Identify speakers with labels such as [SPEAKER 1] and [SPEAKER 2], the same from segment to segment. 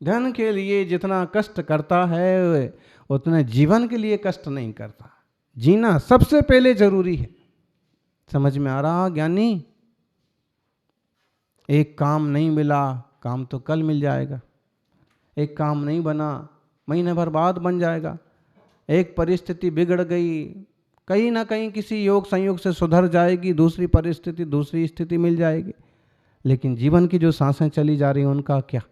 [SPEAKER 1] धन के लिए जितना कष्ट करता है उतने जीवन के लिए कष्ट नहीं करता। जीना सबसे पहले जरूरी है। समझ में आ रहा ज्ञानी? एक काम नहीं मिला, काम तो कल मिल जाएगा। एक काम नहीं बना, महीने भर बाद बन जाएगा। एक परिस्थिति बिगड़ गई, कहीं ना कहीं किसी योग संयोग से सुधर जाएगी, दूसरी परिस्थिति दूसरी स्थिति मिल जाएगी। लेकिन जीवन की जो सांसें चली जा रही हैं उनका क्या?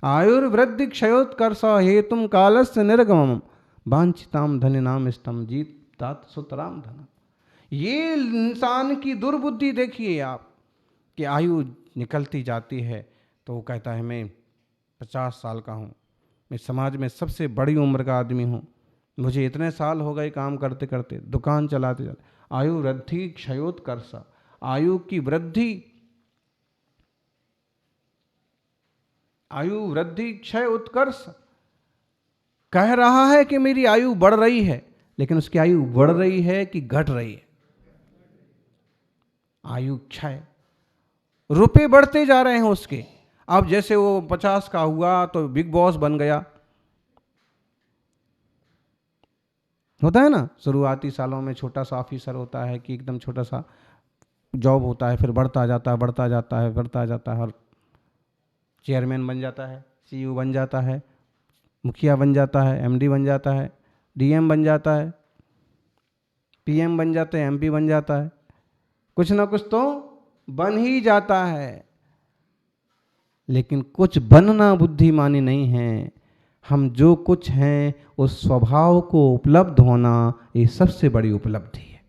[SPEAKER 1] आयुर्वृद्धि क्षयोत्कर्ष हेतुम कालस्य निर्गमम वांछिताम धनिनाम इष्टम जीतात सुतराम धनम। ये इंसान की दुर्बुद्धि देखिए आप, कि आयु निकलती जाती है तो वो कहता है मैं 50 साल का हूँ, मैं समाज में सबसे बड़ी उम्र का आदमी हूँ, मुझे इतने साल हो गए काम करते करते, दुकान चलाते चलाते। आयु वृद्धि क्षयोत्कर्ष, आयु की वृद्धि, आयु वृद्धि क्षय उत्कर्ष। कह रहा है कि मेरी आयु बढ़ रही है, लेकिन उसकी आयु बढ़ रही है कि घट रही है? आयु क्षय, रुपए बढ़ते जा रहे हैं उसके। अब जैसे वो 50 का हुआ तो बिग बॉस बन गया, होता है ना, शुरुआती सालों में छोटा सा ऑफिसर होता है कि एकदम छोटा सा जॉब होता है, फिर बढ़ता जाता है बढ़ता जाता है बढ़ता जाता है, और चेयरमैन बन जाता है, सीईओ बन जाता है, मुखिया बन जाता है, एमडी बन जाता है, डीएम बन जाता है, पीएम बन जाते हैं, एमपी बन जाता है, कुछ ना कुछ तो बन ही जाता है। लेकिन कुछ बनना बुद्धिमानी नहीं है। हम जो कुछ हैं उस स्वभाव को उपलब्ध होना, ये सबसे बड़ी उपलब्धि है।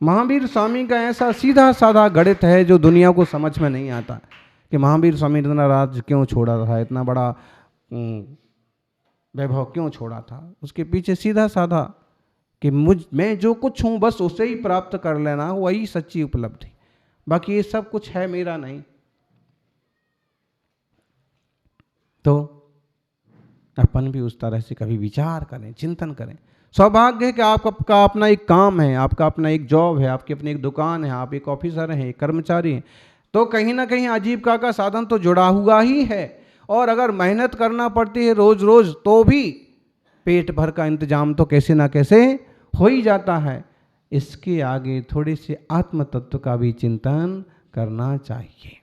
[SPEAKER 1] महावीर स्वामी का ऐसा सीधा साधा गणित है जो दुनिया को समझ में नहीं आता, कि महावीर स्वामी ने इतना राज क्यों छोड़ा था, इतना बड़ा वैभव क्यों छोड़ा था। उसके पीछे सीधा साधा कि मैं जो कुछ हूँ बस उसे ही प्राप्त कर लेना, वही सच्ची उपलब्धि, बाकी ये सब कुछ है मेरा नहीं। तो अपन भी उस तरह से कभी विचार करें, चिंतन करें। सौभाग्य है कि आपका अपना एक काम है, आपका अपना एक जॉब है, आपकी अपनी एक दुकान है, आप एक ऑफिसर हैं, एक कर्मचारी हैं, तो कहीं ना कहीं आजीविका का साधन तो जुड़ा हुआ ही है। और अगर मेहनत करना पड़ती है रोज रोज तो भी पेट भर का इंतजाम तो कैसे ना कैसे हो ही जाता है। इसके आगे थोड़ी सी आत्म तत्व का भी चिंतन करना चाहिए।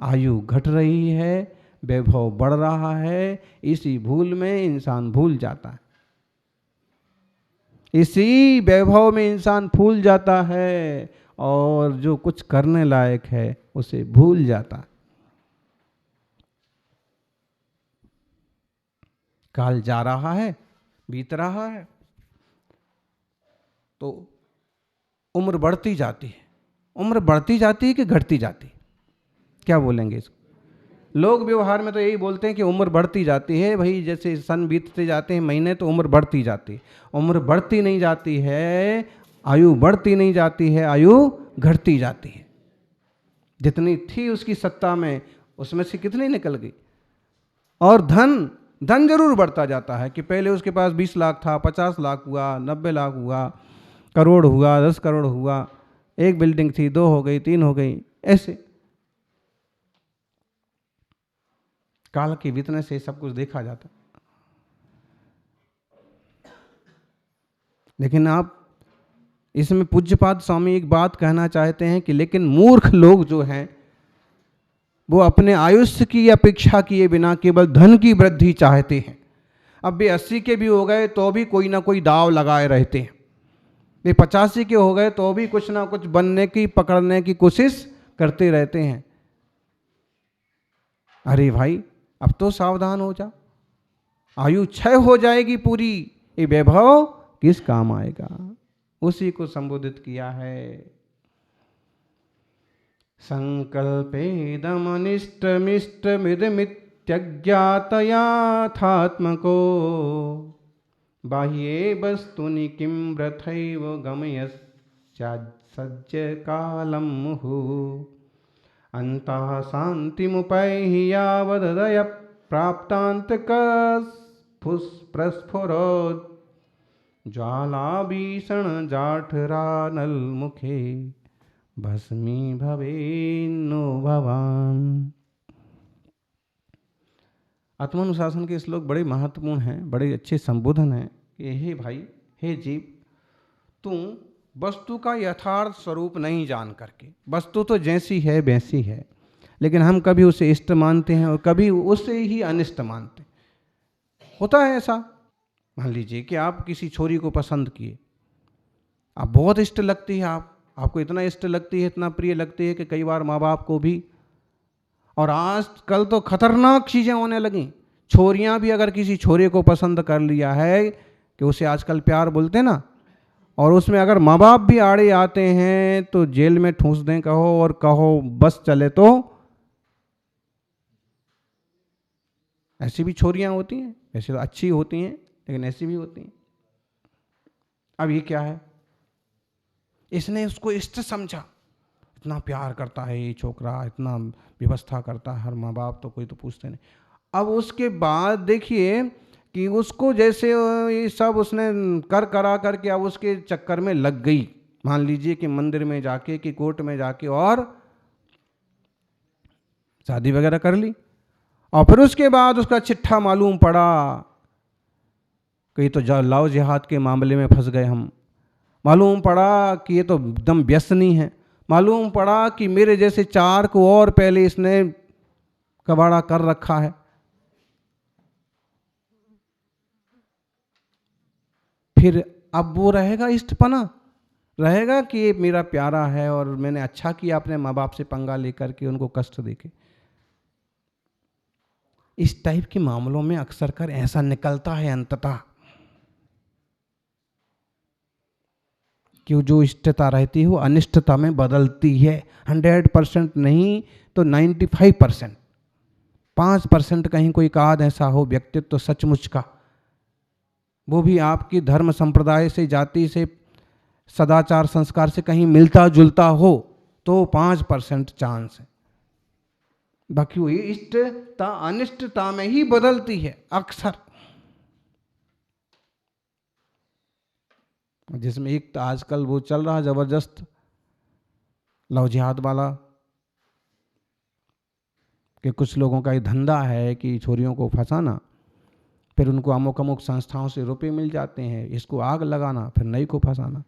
[SPEAKER 1] आयु घट रही है, वैभव बढ़ रहा है, इसी भूल में इंसान भूल जाता है, इसी वैभव में इंसान भूल जाता है, और जो कुछ करने लायक है उसे भूल जाता है। काल जा रहा है, बीत रहा है, तो उम्र बढ़ती जाती है। उम्र बढ़ती जाती है कि घटती जाती है? क्या बोलेंगे इसको? लोग व्यवहार में तो यही बोलते हैं कि उम्र बढ़ती जाती है। भाई जैसे सन बीतते जाते हैं महीने, तो उम्र बढ़ती जाती है। उम्र बढ़ती नहीं जाती है, आयु बढ़ती नहीं जाती है, आयु घटती जाती है। जितनी थी उसकी सत्ता में, उसमें से कितनी निकल गई। और धन जरूर बढ़ता जाता है कि पहले उसके पास 20 लाख था, 50 लाख हुआ, 90 लाख हुआ, करोड़ हुआ, 10 करोड़ हुआ, एक बिल्डिंग थी, 2 हो गई, 3 हो गई, ऐसे काल के बीतने से सब कुछ देखा जाता। लेकिन आप इसमें पूज्यपाद स्वामी एक बात कहना चाहते हैं कि लेकिन मूर्ख लोग जो हैं वो अपने आयुष्य की अपेक्षा किए बिना केवल धन की वृद्धि चाहते हैं। अब वे 80 के भी हो गए तो भी कोई ना कोई दाव लगाए रहते हैं, वे 85 के हो गए तो भी कुछ ना कुछ बनने की, पकड़ने की कोशिश करते रहते हैं। अरे भाई अब तो सावधान हो जा, आयु क्षय हो जाएगी पूरी, ये वैभव किस काम आएगा। उसी को संबोधित किया है। संकल्पेदमनिष्टमिष्टमिदमित्यज्ञातयाथात्मको बाह्ये वस्तुनि किं व्रथैव गमयस्यात्सज्य कालं मुहुः अन्तः शान्तिमुपैहि यावददय प्राप्तान्तकस्फुस्प्रस्फुरोत् ज्वाला भीषण जाठरा नल मुखे, भस्मी भवेन्नो भवान। आत्मानुशासन के श्लोक बड़े महत्वपूर्ण हैं, बड़े अच्छे संबोधन हैं कि हे भाई, हे जीव, तू वस्तु का यथार्थ स्वरूप नहीं जान करके, वस्तु तो जैसी है वैसी है, लेकिन हम कभी उसे इष्ट मानते हैं और कभी उसे ही अनिष्ट मानते हैं। होता है ऐसा। मान लीजिए कि आप किसी छोरी को पसंद किए, आप बहुत इष्ट लगती है, आपको इतना इष्ट लगती है, इतना प्रिय लगती है कि कई बार माँ बाप को भी, और आज कल तो खतरनाक चीज़ें होने लगी। छोरियाँ भी अगर किसी छोरे को पसंद कर लिया है, कि उसे आजकल प्यार बोलते ना, और उसमें अगर माँ बाप भी आड़े आते हैं तो जेल में ठूंस दें कहो, और कहो बस चले तो। ऐसी भी छोरियाँ होती हैं, वैसे तो अच्छी होती हैं लेकिन ऐसी भी होती हैं। अब ये क्या है, इसने उसको इष्ट समझा, इतना प्यार करता है ये छोकरा, इतना व्यवस्था करता है, हर माँ बाप तो कोई तो पूछते नहीं। अब उसके बाद देखिए कि उसको जैसे ये सब उसने करा करके अब उसके चक्कर में लग गई। मान लीजिए कि मंदिर में जाके, कि कोर्ट में जाके और शादी वगैरह कर ली, और फिर उसके बाद उसका चिट्ठा मालूम पड़ा कि तो लव जिहाद के मामले में फंस गए हम। मालूम पड़ा कि ये तो एकदम व्यसनी है। मालूम पड़ा कि मेरे जैसे 4 को और पहले इसने कबाड़ा कर रखा है। फिर अब वो रहेगा इष्टपना, रहेगा कि ये मेरा प्यारा है और मैंने अच्छा किया अपने माँ बाप से पंगा लेकर के उनको कष्ट देके। इस टाइप के मामलों में अक्सर कर ऐसा निकलता है अंततः कि जो इष्टता रहती है वो अनिष्टता में बदलती है। 100% नहीं तो 95%, 5% कहीं कोई काद ऐसा हो व्यक्तित्व तो सचमुच का, वो भी आपकी धर्म संप्रदाय से, जाति से, सदाचार संस्कार से कहीं मिलता जुलता हो तो 5% चांस है। बाकी वो इष्टता अनिष्टता में ही बदलती है अक्सर। जिसमें एक तो आजकल वो चल रहा जबरदस्त लव जिहाद वाला, कि कुछ लोगों का ये धंधा है कि छोरियों को फंसाना, फिर उनको अमुक अमुक संस्थाओं से रुपए मिल जाते हैं, इसको आग लगाना, फिर नई को फंसाना।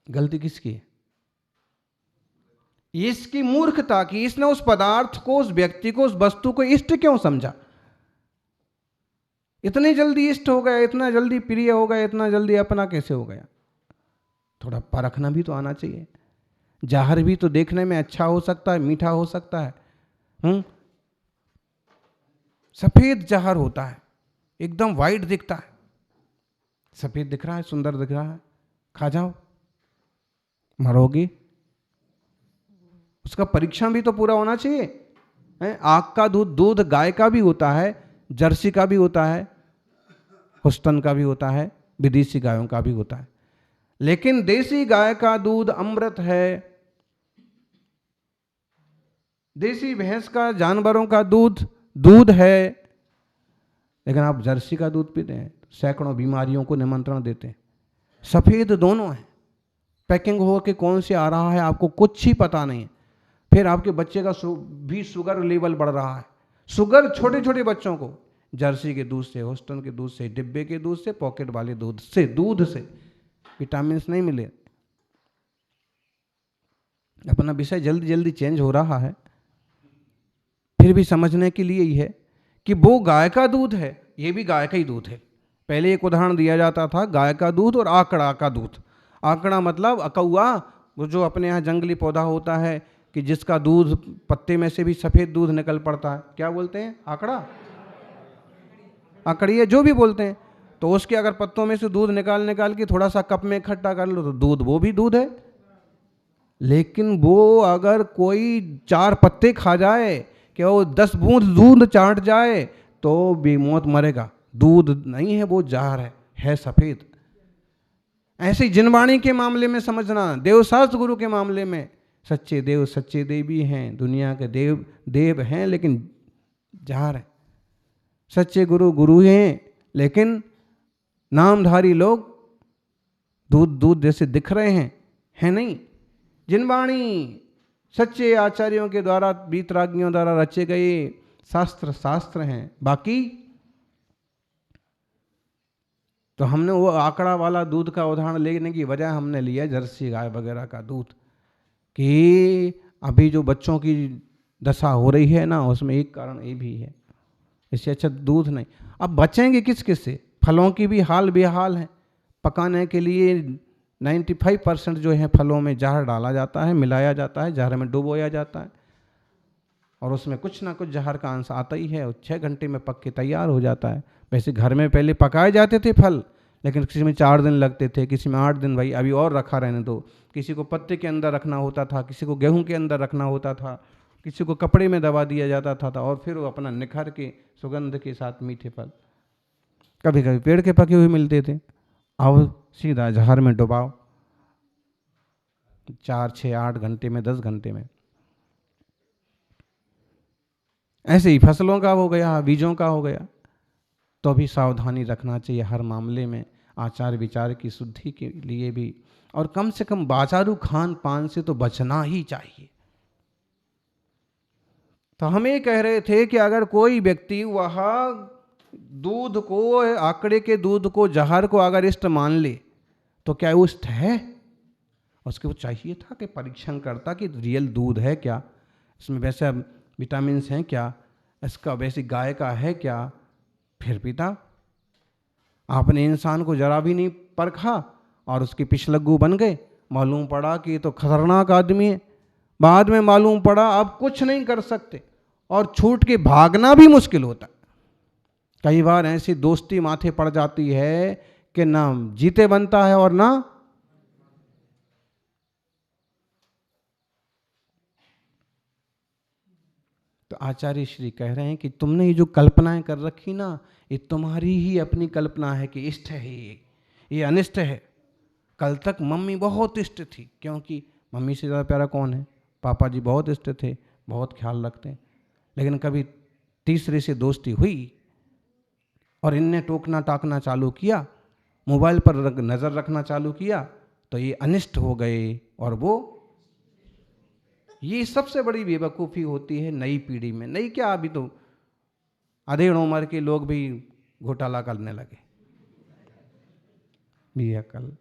[SPEAKER 1] गलती किसकी है? इसकी मूर्खता की। इसने उस पदार्थ को, उस व्यक्ति को, उस वस्तु को इष्ट क्यों समझा? इतनी जल्दी इष्ट हो गया, इतना जल्दी प्रिय हो गया, इतना जल्दी अपना कैसे हो गया? थोड़ा परखना भी तो आना चाहिए। जहर भी तो देखने में अच्छा हो सकता है, मीठा हो सकता है। सफेद जहर होता है, एकदम वाइट दिखता है, सफेद दिख रहा है, सुंदर दिख रहा है, खा जाओ, मरोगे। उसका परीक्षण भी तो पूरा होना चाहिए। आग का दूध गाय का भी होता है, जर्सी का भी होता है, हुस्टन का भी होता है, विदेशी गायों का भी होता है, लेकिन देसी गाय का दूध अमृत है। देसी भैंस का, जानवरों का दूध है, लेकिन आप जर्सी का दूध पीते हैं, सैकड़ों बीमारियों को निमंत्रण देते हैं। सफेद दोनों है, पैकिंग हो के कौन से आ रहा है आपको कुछ ही पता नहीं। फिर आपके बच्चे का भी शुगर लेवल बढ़ रहा है। शुगर छोटे छोटे बच्चों को जर्सी के दूध से, होस्टन के दूध से, डिब्बे के दूध से, पॉकेट वाले दूध से विटामिन नहीं मिले। अपना विषय जल्दी जल्दी चेंज हो रहा है, फिर भी समझने के लिए ही है कि वो गाय का दूध है, ये भी गाय का ही दूध है। पहले एक उदाहरण दिया जाता था गाय का दूध और आकड़ा का दूध। आकड़ा मतलब अकौआ, वो जो अपने यहाँ जंगली पौधा होता है कि जिसका दूध पत्ते में से भी सफ़ेद दूध निकल पड़ता है, क्या बोलते हैं? आकड़ा, आकड़िया, जो भी बोलते हैं। तो उसके अगर पत्तों में से दूध निकाल के थोड़ा सा कप में इकट्ठा कर लो तो दूध, वो भी दूध है। लेकिन वो अगर कोई 4 पत्ते खा जाए, कि वो 10 बूंद दूध चाट जाए तो बेमौत मरेगा। दूध नहीं है, वो जहर है सफ़ेद। ऐसे जिनवाणी के मामले में समझना, देवशास्त्र गुरु के मामले में, सच्चे देव सच्चे देवी हैं, दुनिया के देव देव हैं, लेकिन जहर है। सच्चे गुरु गुरु हैं, लेकिन नामधारी लोग दूध दूध जैसे दिख रहे हैं, है नहीं। जिनवाणी सच्चे आचार्यों के द्वारा, वीतरागियों द्वारा रचे गए शास्त्र हैं। बाकी तो हमने वो आंकड़ा वाला दूध का उदाहरण लेने की वजह हमने लिया जर्सी गाय वगैरह का दूध, कि अभी जो बच्चों की दशा हो रही है ना, उसमें एक कारण ये भी है। इससे अच्छा दूध नहीं। अब बचेंगे किस किस से? फलों की भी हाल बेहाल है। पकाने के लिए 95% जो है फलों में जहर डाला जाता है, मिलाया जाता है, जहर में डुबोया जाता है, और उसमें कुछ ना कुछ जहर का अंश आता ही है, और 6 घंटे में पक के तैयार हो जाता है। वैसे घर में पहले पकाए जाते थे फल, लेकिन किसी में 4 दिन लगते थे, किसी में 8 दिन, भाई अभी और रखा रहने दो। किसी को पत्ते के अंदर रखना होता था, किसी को गेहूं के अंदर रखना होता था, किसी को कपड़े में दबा दिया जाता था, और फिर वो अपना निखर के सुगंध के साथ मीठे फल कभी कभी पेड़ के पके हुए मिलते थे। अब सीधा जहर में डुबाओ, 4, 6, 8 घंटे में, 10 घंटे में। ऐसे ही फसलों का हो गया, बीजों का हो गया। तो भी सावधानी रखना चाहिए हर मामले में, आचार विचार की शुद्धि के लिए भी, और कम से कम बाजारू खान पान से तो बचना ही चाहिए। तो हम ये कह रहे थे कि अगर कोई व्यक्ति वह दूध को, आंकड़े के दूध को, जहर को अगर इष्ट मान ले, तो क्या वो इष्ट है? उसको चाहिए था कि परीक्षण करता कि रियल दूध है क्या, इसमें वैसे विटामिन हैं क्या, इसका वैसी गाय का है क्या, फिर पीता। आपने इंसान को जरा भी नहीं परखा और उसके पिछलग्गू बन गए। मालूम पड़ा कि ये तो खतरनाक आदमी है, बाद में मालूम पड़ा अब कुछ नहीं कर सकते, और छूट के भागना भी मुश्किल होता। कई बार ऐसी दोस्ती माथे पड़ जाती है कि ना जीते बनता है और ना। तो आचार्य श्री कह रहे हैं कि तुमने ये जो कल्पनाएं कर रखी ना, ये तुम्हारी ही अपनी कल्पना है कि इष्ट है, ये अनिष्ट है। कल तक मम्मी बहुत इष्ट थी, क्योंकि मम्मी से ज़्यादा प्यारा कौन है? पापा जी बहुत इष्ट थे, बहुत ख्याल रखते हैं। लेकिन कभी तीसरे से दोस्ती हुई और इनने टोकना टाकना चालू किया, मोबाइल पर नज़र रखना चालू किया, तो ये अनिष्ट हो गए। और वो ये सबसे बड़ी बेवकूफ़ी होती है नई पीढ़ी में। नई क्या, अभी तो अधेड़ उम्र के लोग भी घोटाला करने लगे। भी अकल,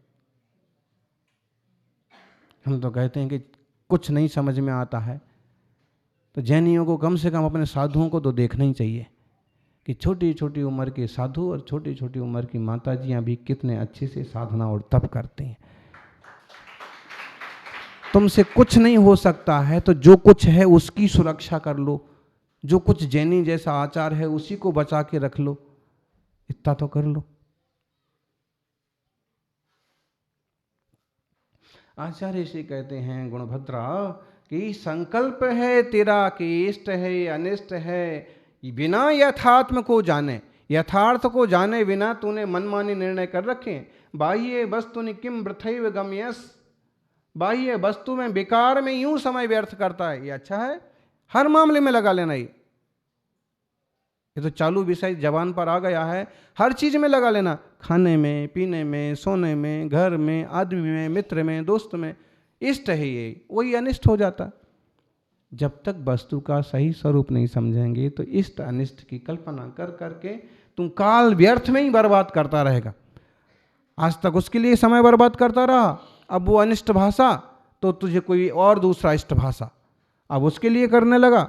[SPEAKER 1] हम तो कहते हैं कि कुछ नहीं समझ में आता है, तो जैनियों को कम से कम अपने साधुओं को तो देखना ही चाहिए कि छोटी छोटी उम्र के साधु और छोटी छोटी उम्र की माताजियाँ भी कितने अच्छे से साधना और तप करते हैं। तुमसे कुछ नहीं हो सकता है, तो जो कुछ है उसकी सुरक्षा कर लो, जो कुछ जैनी जैसा आचार है उसी को बचा के रख लो, इतना तो कर लो। आचार्य श्री कहते हैं गुणभद्रा कि संकल्प है तेरा कि इष्ट है अनिष्ट है, बिना यथात्म को जाने, यथार्थ को जाने बिना तूने मनमानी निर्णय कर रखे। बाह्य वस्तु किम वृथैव गम्यस, बाह्य वस्तु में बेकार में यूं समय व्यर्थ करता है, ये अच्छा है? हर मामले में लगा लेना। ये तो चालू विषय जबान पर आ गया है, हर चीज में लगा लेना, खाने में, पीने में, सोने में, घर में, आदमी में, मित्र में, दोस्त में। इष्ट है ये, वही अनिष्ट हो जाता। जब तक वस्तु का सही स्वरूप नहीं समझेंगे तो इष्ट अनिष्ट की कल्पना कर करके तुम काल व्यर्थ में ही बर्बाद करता रहेगा। आज तक उसके लिए समय बर्बाद करता रहा, अब वो अनिष्ट भाषा तो तुझे कोई और दूसरा इष्ट भाषा, अब उसके लिए करने लगा,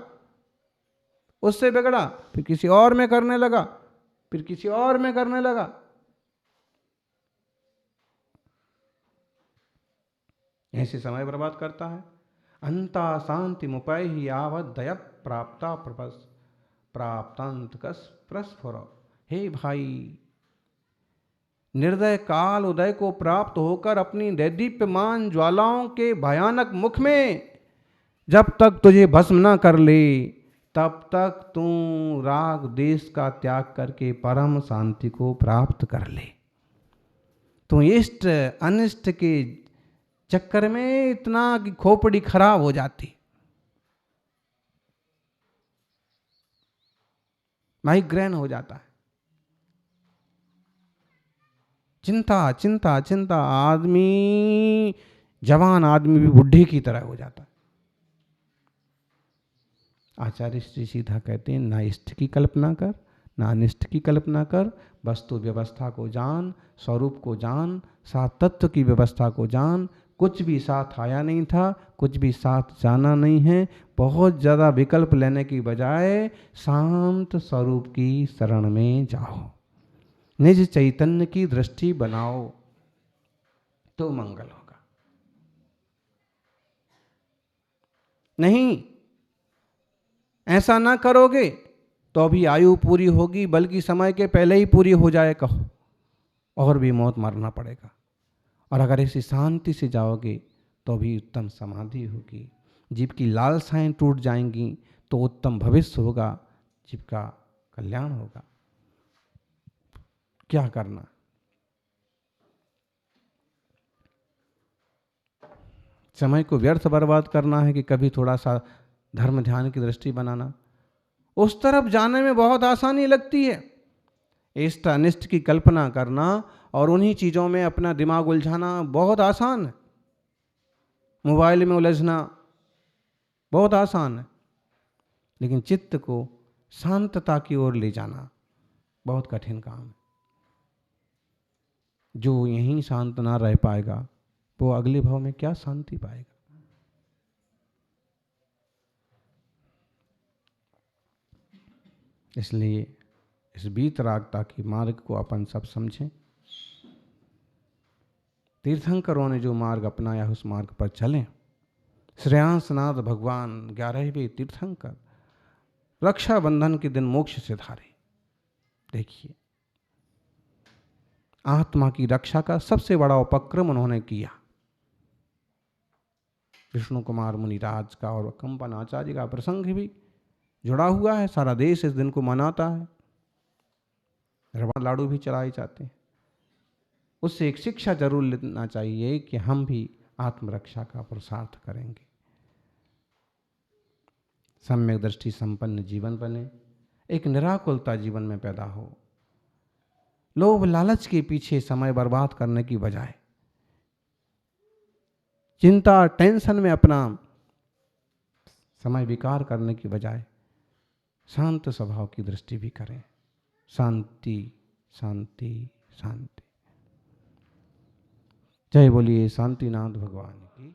[SPEAKER 1] उससे बिगड़ा, फिर किसी और में करने लगा, फिर किसी और में करने लगा। ऐसे समय बर्बाद करता है। अंता शांति मुपय ही आवत दय प्राप्ता प्रपस प्राप्तांत कस प्रस्फुर। हे भाई, निर्दय काल उदय को प्राप्त होकर अपनी दैदीप्यमान ज्वालाओं के भयानक मुख में जब तक तुझे भस्म न कर ले, तब तक तू राग देश का त्याग करके परम शांति को प्राप्त कर ले। तू इष्ट अनिष्ट के चक्कर में इतना कि खोपड़ी खराब हो जाती। माइग्रेन हो जाता है। चिंता चिंता चिंता, आदमी, जवान आदमी भी बुढ़े की तरह हो जाता है। आचार्य श्री सीधा कहते हैं, ना इष्ट की कल्पना कर, ना अनिष्ट की कल्पना कर, वस्तु व्यवस्था को जान, स्वरूप को जान, सात तत्व की व्यवस्था को जान। कुछ भी साथ आया नहीं था, कुछ भी साथ जाना नहीं है। बहुत ज़्यादा विकल्प लेने की बजाय शांत स्वरूप की शरण में जाओ, निज चैतन्य की दृष्टि बनाओ, तो मंगल होगा। नहीं, ऐसा ना करोगे तो अभी आयु पूरी होगी, बल्कि समय के पहले ही पूरी हो जाए कहो, और भी मौत मरना पड़ेगा। और अगर ऐसी शांति से जाओगे तो भी उत्तम समाधि होगी, जीव की लालसाएं टूट जाएंगी, तो उत्तम भविष्य होगा, जीव का कल्याण होगा। क्या करना? समय को व्यर्थ बर्बाद करना है कि कभी थोड़ा सा धर्म ध्यान की दृष्टि बनाना? उस तरफ जाने में बहुत आसानी लगती है। इष्ट अनिष्ट की कल्पना करना और उन्हीं चीज़ों में अपना दिमाग उलझाना बहुत आसान है। मोबाइल में उलझना बहुत आसान है, लेकिन चित्त को शांतता की ओर ले जाना बहुत कठिन काम है। जो यहीं शांत ना रह पाएगा वो अगले भाव में क्या शांति पाएगा? इसलिए इस वीतरागता के मार्ग को अपन सब समझें। तीर्थंकरों ने जो मार्ग अपनाया उस मार्ग पर चलें। श्रेयांसनाथ भगवान 11वें तीर्थंकर रक्षाबंधन के दिन मोक्ष से धारे। देखिए, आत्मा की रक्षा का सबसे बड़ा उपक्रम उन्होंने किया। विष्णु कुमार मुनिराज का और कंपन आचार्य का प्रसंग भी जुड़ा हुआ है। सारा देश इस दिन को मनाता है, रबड़ लाडू भी चलाए जाते हैं। उससे एक शिक्षा जरूर लेना चाहिए कि हम भी आत्मरक्षा का पुरुषार्थ करेंगे, सम्यक दृष्टि संपन्न जीवन बने, एक निराकुलता जीवन में पैदा हो। लोभ लालच के पीछे समय बर्बाद करने की बजाय, चिंता टेंशन में अपना समय विकार करने की बजाय शांत स्वभाव की दृष्टि भी करें। शांति शांति शांति। जय बोलिए शांतिनाथ भगवान की।